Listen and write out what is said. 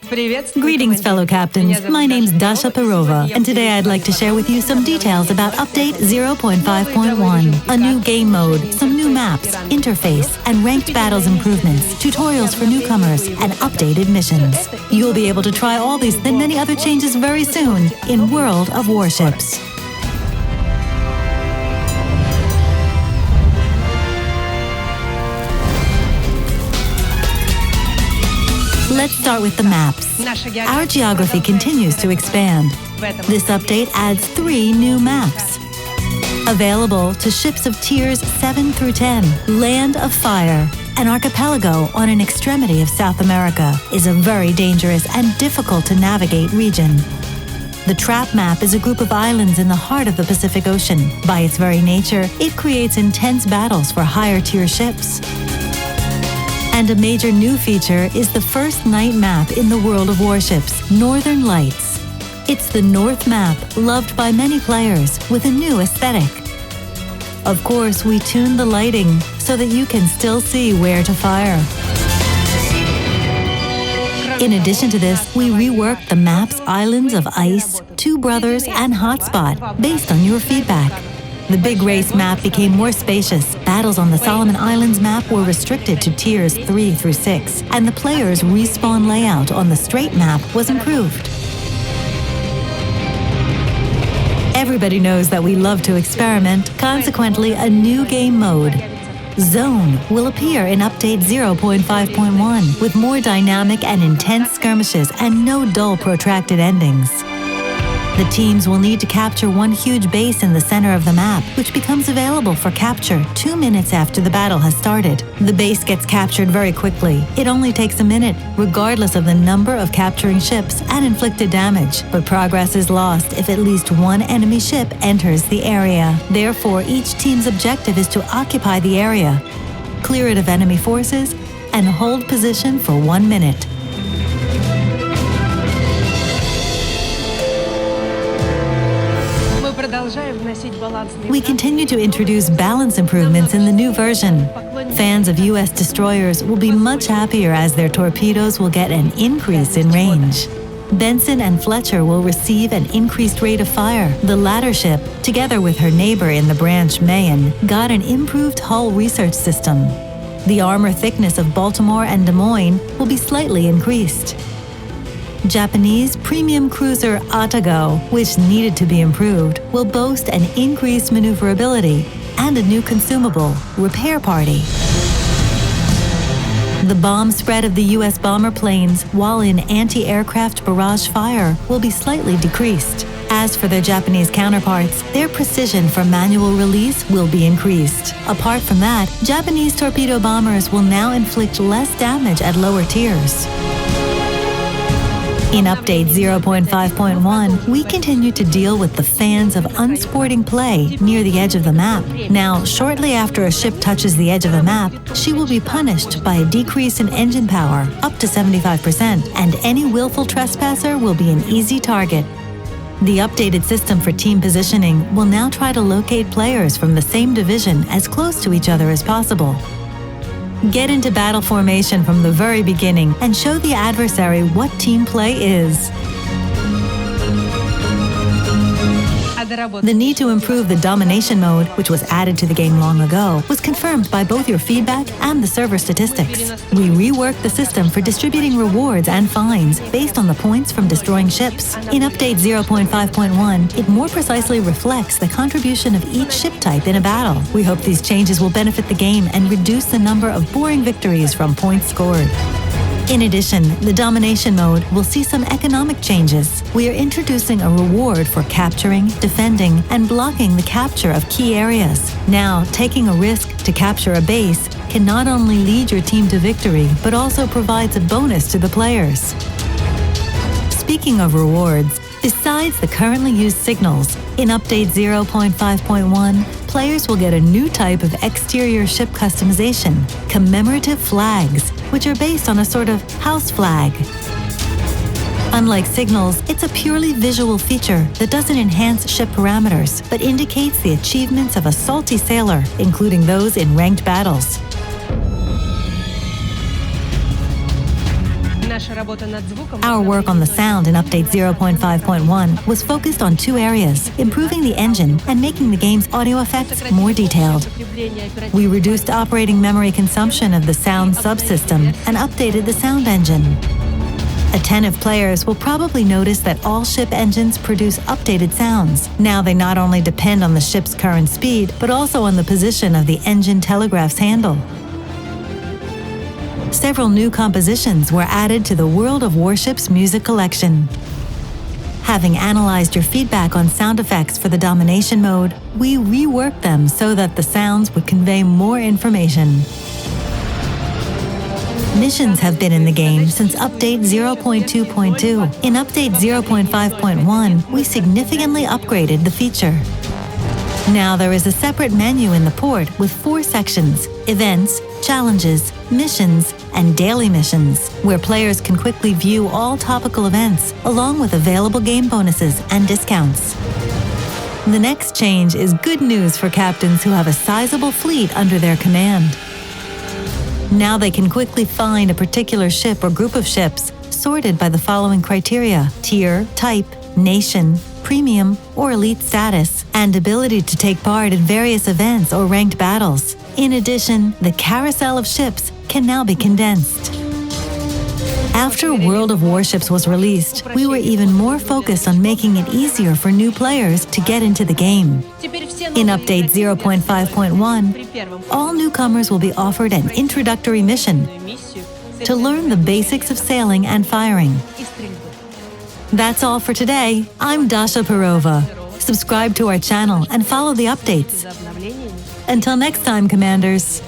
Greetings, fellow captains. My name's Dasha Perova, and today I'd like to share with you some details about Update 0.5.1, a new game mode, some new maps, interface, and ranked battles improvements, tutorials for newcomers, and updated missions. You'll be able to try all these and many other changes very soon in World of Warships. Let's start with the maps. Our geography continues to expand. This update adds 3 new maps. Available to ships of tiers 7 through 10, Land of Fire, an archipelago on an extremity of South America, is a very dangerous and difficult to navigate region. The Trap map is a group of islands in the heart of the Pacific Ocean. By its very nature, it creates intense battles for higher-tier ships. And a major new feature is the first night map in the World of Warships, Northern Lights. It's the North map, loved by many players, with a new aesthetic. Of course, we tuned the lighting so that you can still see where to fire. In addition to this, we reworked the map's Islands of Ice, Two Brothers, and Hotspot, based on your feedback. The Big Race map became more spacious. Battles on the Solomon Islands map were restricted to tiers 3 through 6, and the player's respawn layout on the straight map was improved. Everybody knows that we love to experiment, consequently a new game mode, Zone, will appear in Update 0.5.1 with more dynamic and intense skirmishes and no dull, protracted endings. The teams will need to capture one huge base in the center of the map, which becomes available for capture 2 minutes after the battle has started. The base gets captured very quickly. It only takes a minute, regardless of the number of capturing ships and inflicted damage. But progress is lost if at least one enemy ship enters the area. Therefore, each team's objective is to occupy the area, clear it of enemy forces, and hold position for 1 minute. We continue to introduce balance improvements in the new version. Fans of U.S. destroyers will be much happier as their torpedoes will get an increase in range. Benson and Fletcher will receive an increased rate of fire. The latter ship, together with her neighbor in the branch Mayan, got an improved hull research system. The armor thickness of Baltimore and Des Moines will be slightly increased. Japanese premium cruiser Atago, which needed to be improved, will boast an increased maneuverability and a new consumable, Repair Party. The bomb spread of the U.S. bomber planes while in anti-aircraft barrage fire will be slightly decreased. As for their Japanese counterparts, their precision for manual release will be increased. Apart from that, Japanese torpedo bombers will now inflict less damage at lower tiers. In Update 0.5.1, we continue to deal with the fans of unsporting play near the edge of the map. Now, shortly after a ship touches the edge of a map, she will be punished by a decrease in engine power, up to 75%, and any willful trespasser will be an easy target. The updated system for team positioning will now try to locate players from the same division as close to each other as possible. Get into battle formation from the very beginning and show the adversary what team play is. The need to improve the domination mode, which was added to the game long ago, was confirmed by both your feedback and the server statistics. We reworked the system for distributing rewards and fines based on the points from destroying ships. In Update 0.5.1, it more precisely reflects the contribution of each ship type in a battle. We hope these changes will benefit the game and reduce the number of boring victories from points scored. In addition, the domination mode will see some economic changes. We are introducing a reward for capturing, defending, and blocking the capture of key areas. Now, taking a risk to capture a base can not only lead your team to victory, but also provides a bonus to the players. Speaking of rewards, besides the currently used signals, in Update 0.5.1, players will get a new type of exterior ship customization, commemorative flags, which are based on a sort of house flag. Unlike signals, it's a purely visual feature that doesn't enhance ship parameters, but indicates the achievements of a salty sailor, including those in ranked battles. Our work on the sound in Update 0.5.1 was focused on two areas: improving the engine and making the game's audio effects more detailed. We reduced operating memory consumption of the sound subsystem and updated the sound engine. Attentive players will probably notice that all ship engines produce updated sounds. Now they not only depend on the ship's current speed, but also on the position of the engine telegraph's handle. Several new compositions were added to the World of Warships music collection. Having analyzed your feedback on sound effects for the domination mode, we reworked them so that the sounds would convey more information. Missions have been in the game since Update 0.2.2. In Update 0.5.1, we significantly upgraded the feature. Now there is a separate menu in the port with 4 sections: Events, Challenges, Missions, and Daily Missions, where players can quickly view all topical events, along with available game bonuses and discounts. The next change is good news for captains who have a sizable fleet under their command. Now they can quickly find a particular ship or group of ships, sorted by the following criteria: tier, type, nation, premium, or elite status, and ability to take part in various events or ranked battles. In addition, the carousel of ships can now be condensed. After World of Warships was released, we were even more focused on making it easier for new players to get into the game. In Update 0.5.1, all newcomers will be offered an introductory mission to learn the basics of sailing and firing. That's all for today. I'm Dasha Perova. Subscribe to our channel and follow the updates. Until next time, Commanders.